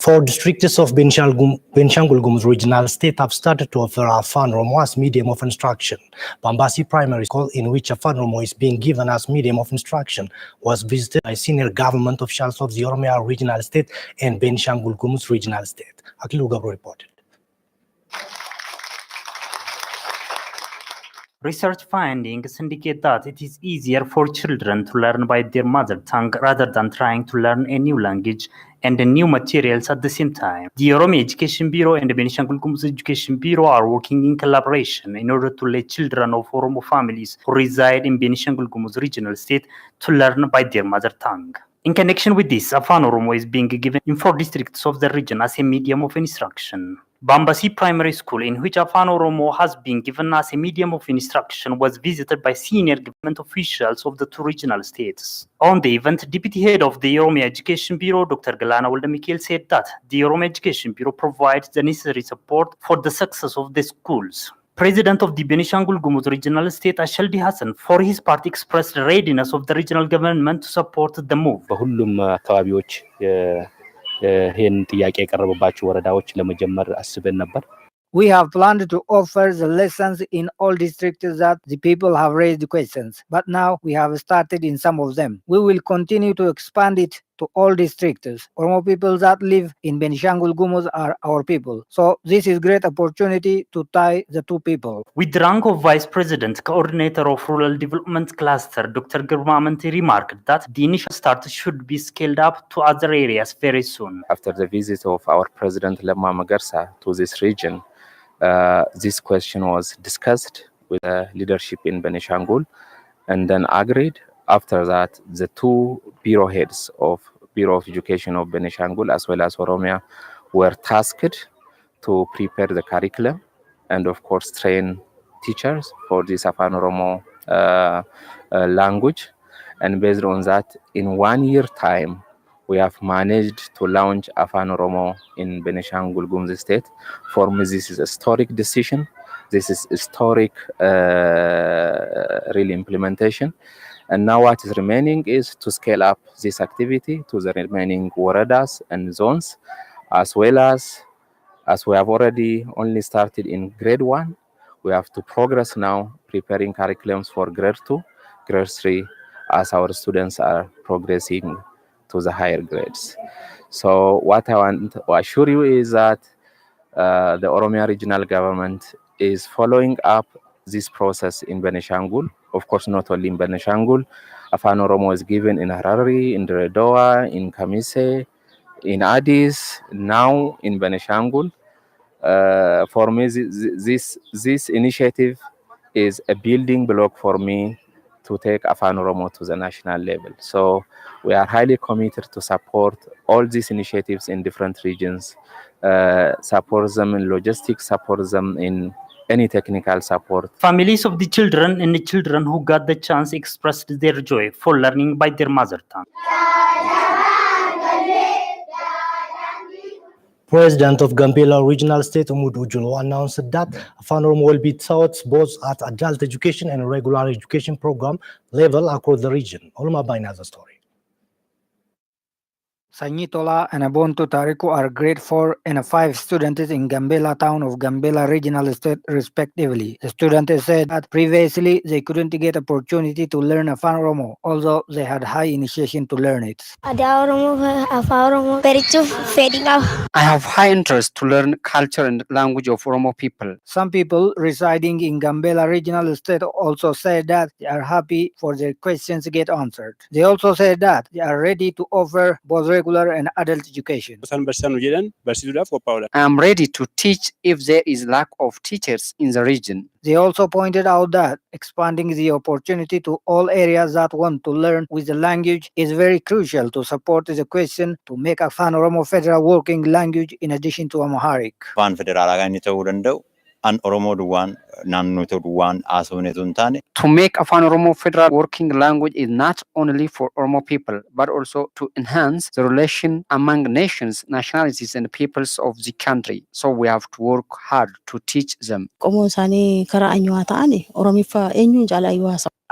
Four districts of Benishangul Gumuz Regional State have started to offer Afan Oromo as medium of instruction. Bambasi Primary School, in which Afan Oromo is being given as medium of instruction, was visited by senior government officials of the Oromia Regional State and Benishangul Gumuz Regional State. Akilu Gabro reported. Research findings indicate that it is easier for children to learn by their mother tongue rather than trying to learn a new language and the new materials at the same time. The Oromia Education Bureau and the Benishangul Gumuz Education Bureau are working in collaboration in order to let children of Oromo families who reside in Benishangul Gumuz Regional State to learn by their mother tongue. In connection with this, Afan Oromo is being given in 4 districts of the region as a medium of instruction. Bambasi Primary School, in which Afan Oromo has been given as a medium of instruction, was visited by senior government officials of the 2 regional states. On the event, Deputy Head of the Oromia Education Bureau, Dr. Galana Waldamikhael, said that the Oromia Education Bureau provides the necessary support for the success of the schools. President of the Benishangul Gumuz Regional State, Ashaldi Hassan, for his part expressed the readiness of the regional government to support the move. We have planned to offer the lessons in all districts that the people have raised questions, but now we have started in some of them. We will continue to expand it to all districts. Oromo people that live in Benishangul Gumuz are our people. So this is great opportunity to tie the 2 people. With the rank of Vice President, Coordinator of Rural Development Cluster, Dr. Gurmamanti remarked that the initial start should be scaled up to other areas very soon. After the visit of our President Lemma Magarsa to this region, this question was discussed with the leadership in Benishangul and then agreed. After that, the 2 bureau heads of Bureau of Education of Benishangul as well as Oromia were tasked to prepare the curriculum and of course train teachers for this Afan Oromo language. And based on that, in 1 year time, we have managed to launch Afan Oromo in Benishangul Gumuz State. For me, this is a historic decision. This is historic real implementation. And now what is remaining is to scale up this activity to the remaining waradas and zones, as well as we have already only started in grade 1, we have to progress now preparing curriculums for grade 2, grade 3, as our students are progressing to the higher grades. So what I want to assure you is that the Oromia regional government is following up this process in Benishangul. Of course, not only in Benishangul. Afan Oromo is given in Harare, in Dredwa, in Kamise, in Addis, now in Benishangul. For me, this initiative is a building block for me to take Afan Oromo to the national level. So we are highly committed to support all these initiatives in different regions, support them in logistics, support them in any technical support. Families of the children and the children who got the chance expressed their joy for learning by their mother tongue. President of Gambela Regional State, Umud Ujulo, announced that Afan Oromo will be taught both at adult education and regular education program level across the region. Oluma Bain has a story. Sanyitola and Abonto Tariku are grade 4 and 5 students in Gambela town of Gambela Regional State respectively. The students said that previously they couldn't get opportunity to learn Afan Oromo, although they had high initiation to learn it. I have high interest to learn culture and language of Oromo people. Some people residing in Gambela Regional State also said that they are happy for their questions to get answered. They also said that they are ready to offer both regular and adult education. I am ready to teach if there is lack of teachers in the region. They also pointed out that expanding the opportunity to all areas that want to learn with the language is very crucial to support the question to make Afan Oromo federal working language in addition to Amharic. To make Afan Oromo federal working language is not only for Oromo people, but also to enhance the relation among nations, nationalities, and peoples of the country. So we have to work hard to teach them.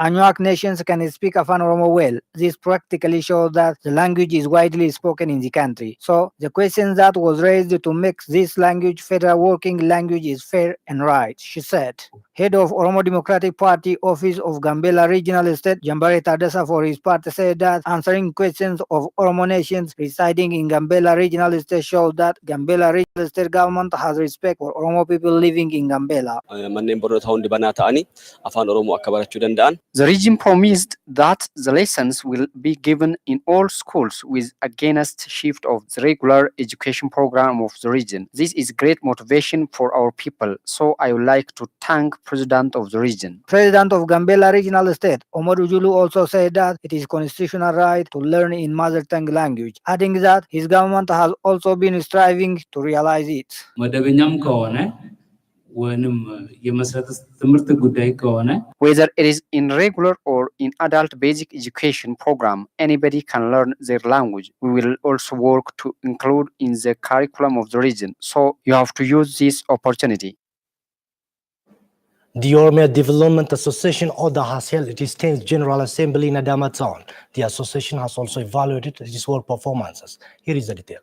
Anuak nations can speak Afan Oromo well. This practically shows that the language is widely spoken in the country. So the question that was raised to make this language federal working language is fair and right, she said. Head of Oromo Democratic Party Office of Gambela Regional State, Jambare Tadasa, for his part, said that answering questions of Oromo nations residing in Gambela Regional State shows that Gambela Regional State government has respect for Oromo people living in Gambela. The region promised that the lessons will be given in all schools with against shift of the regular education program of the region. This is great motivation for our people. So I would like to thank President of the region. President of Gambela Regional State, Omar Ujulu, also said that it is constitutional right to learn in mother tongue language, adding that his government has also been striving to realize it. Whether it is in regular or in adult basic education program, anybody can learn their language. We will also work to include in the curriculum of the region. So you have to use this opportunity. The Oromia Development Association ODA has held its 10th General Assembly in Adama Town. The association has also evaluated its work performances. Here is the detail.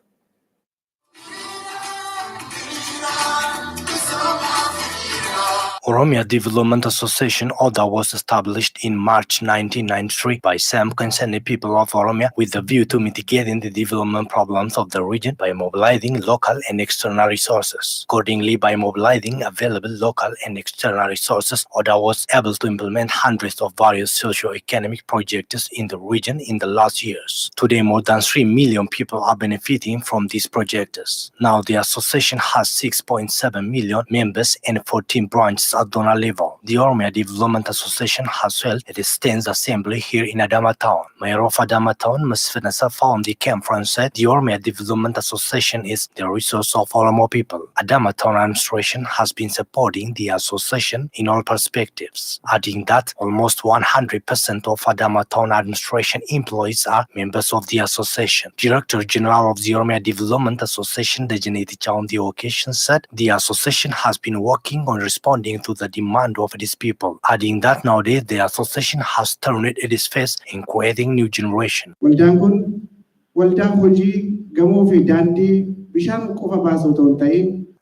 Oromia Development Association ODA was established in March 1993 by some concerned people of Oromia with the view to mitigating the development problems of the region by mobilizing local and external resources. Accordingly, by mobilizing available local and external resources, ODA was able to implement hundreds of various socio-economic projects in the region in the last years. Today, more than 3 million people are benefiting from these projects. Now, the association has 6.7 million members and 14 branches at donor level. The Oromia Development Association has held its 10th assembly here in Adama Town. Mayor of Adama Town, Ms. Vanessa on the conference said the Oromia Development Association is the resource of Oromo people. Adama Town administration has been supporting the association in all perspectives, adding that almost 100% of Adama Town administration employees are members of the association. Director General of the Oromia Development Association, Dejaneti Cha, on the occasion said the association has been working on responding to the demand of its people, adding that nowadays the association has turned its face in creating new generation.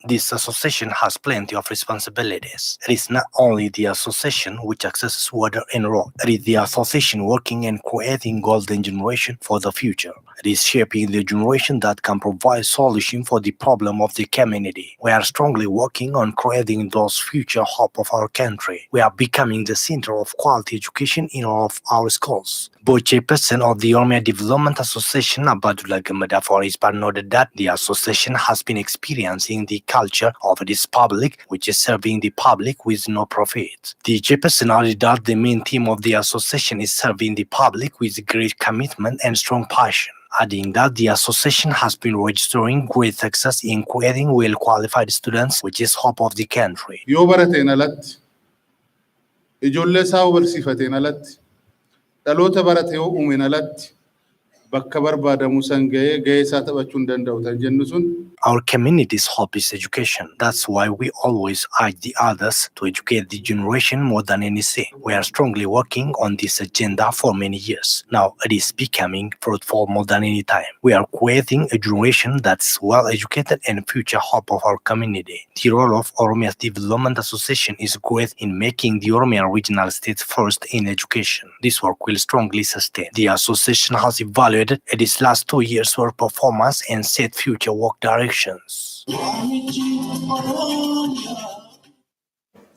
This association has plenty of responsibilities. It is not only the association which accesses water and road. It is the association working and creating golden generation for the future. It is shaping the generation that can provide solution for the problem of the community. We are strongly working on creating those future hope of our country. We are becoming the center of quality education in all of our schools. Board chairperson of the Oromia Development Association, Abadullah Gamada, for his part, noted that the association has been experiencing the culture of this public, which is serving the public with no profit. The chairperson added that the main theme of the association is serving the public with great commitment and strong passion, adding that the association has been registering great success in creating well-qualified students, which is hope of the country. Our community's hope is education. That's why we always urge the others to educate the generation more than anything. We are strongly working on this agenda for many years. Now it is becoming fruitful more than any time. We are creating a generation that's well educated and future hope of our community. The role of Oromia Development Association is great in making the Oromia regional state first in education. This work will strongly sustain. The association has evaluated its last 2 years' work performance and set future work directions.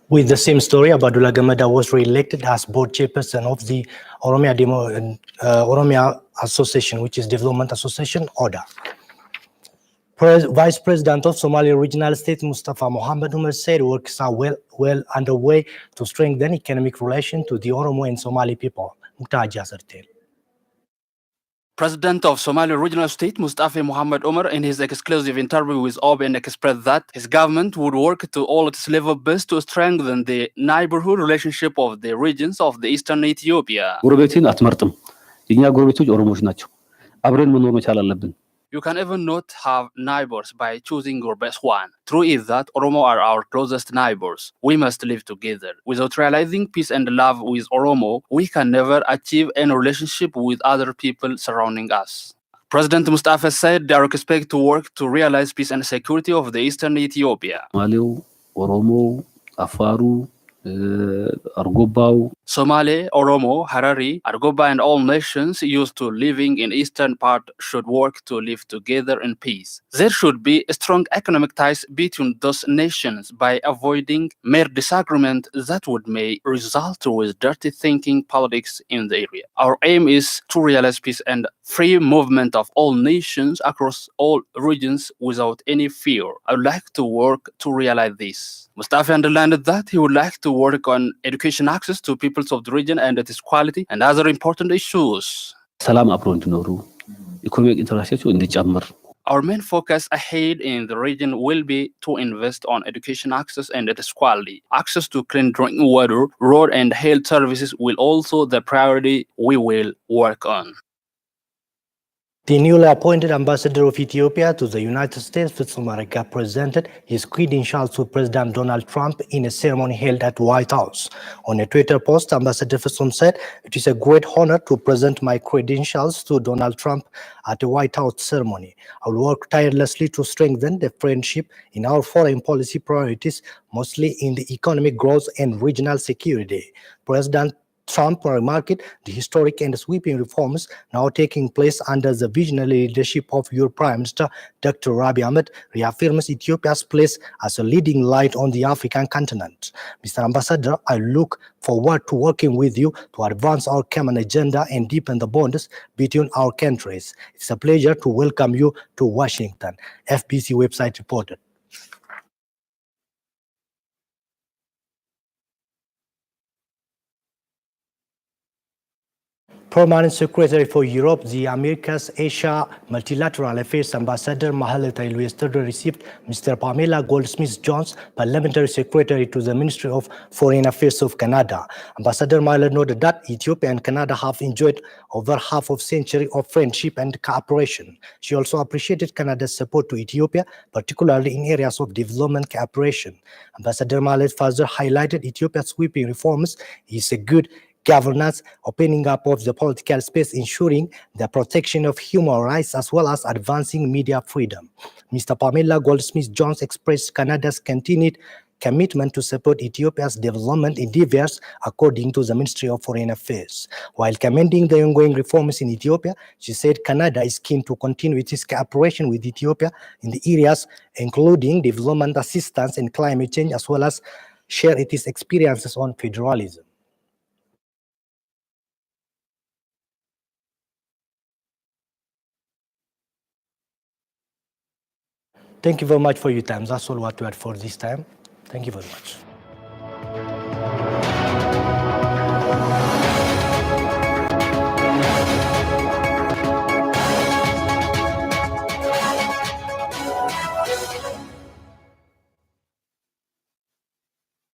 With the same story, Abadullah Gamada was re-elected as board chairperson of the Oromia Association, which is Development Association ODA. Vice President of Somali Regional State Mustafa Mohammed Umar said works are well underway to strengthen economic relations to the Oromo and Somali people. President of Somali Regional State Mustafa Mohammed Umar, in his exclusive interview with OBN, expressed that his government would work to all its level best to strengthen the neighborhood relationship of the regions of the eastern Ethiopia. You can even not have neighbors by choosing your best one. True is that Oromo are our closest neighbors. We must live together. Without realizing peace and love with Oromo, we can never achieve any relationship with other people surrounding us. President Mustafa said they are expected to work to realize peace and security of the eastern Ethiopia. Somali, Oromo, Afaru, Argobau. Somali, Oromo, Harari, Argoba, and all nations used to living in eastern part should work to live together in peace. There should be strong economic ties between those nations by avoiding mere disagreement that would may result with dirty thinking politics in the area. Our aim is to realize peace and free movement of all nations across all regions without any fear. I would like to work to realize this. Mustafa underlined that he would like to work on education access to peoples of the region and its quality and other important issues. ሰላም አብሮ እንዲኖሩ ኢኮኖሚክ ኢንተራክሽኑ እንዲጨምር Our main focus ahead in the region will be to invest on education access and its quality. Access to clean drinking water, road and health services will also the priority we will work on. The newly appointed ambassador of Ethiopia to the United States, Fitsum Arega, presented his credentials to President Donald Trump in a ceremony held at White House. On a Twitter post, Ambassador Fitsum said, "It is a great honor to present my credentials to Donald Trump at a White House ceremony. I will work tirelessly to strengthen the friendship in our foreign policy priorities, mostly in the economic growth and regional security." President Trump remarked the historic and sweeping reforms now taking place under the visionary leadership of your Prime Minister, Dr. Abiy Ahmed, reaffirms Ethiopia's place as a leading light on the African continent. Mr. Ambassador, I look forward to working with you to advance our common agenda and deepen the bonds between our countries. It's a pleasure to welcome you to Washington, FBC website reported. Permanent Secretary for Europe, the Americas Asia Multilateral Affairs Ambassador Mahalet Ailu yesterday received Mr. Pamela Goldsmith-Jones, Parliamentary Secretary to the Ministry of Foreign Affairs of Canada. Ambassador Mahalet noted that Ethiopia and Canada have enjoyed over half a century of friendship and cooperation. She also appreciated Canada's support to Ethiopia, particularly in areas of development cooperation. Ambassador Mahalet further highlighted Ethiopia's sweeping reforms is a good governance, opening up of the political space, ensuring the protection of human rights as well as advancing media freedom. Mr. Pamela Goldsmith-Jones expressed Canada's continued commitment to support Ethiopia's development endeavors according to the Ministry of Foreign Affairs. While commending the ongoing reforms in Ethiopia, she said Canada is keen to continue its cooperation with Ethiopia in the areas including development assistance and climate change, as well as share its experiences on federalism. Thank you very much for your time. That's all what we had for this time. Thank you very much.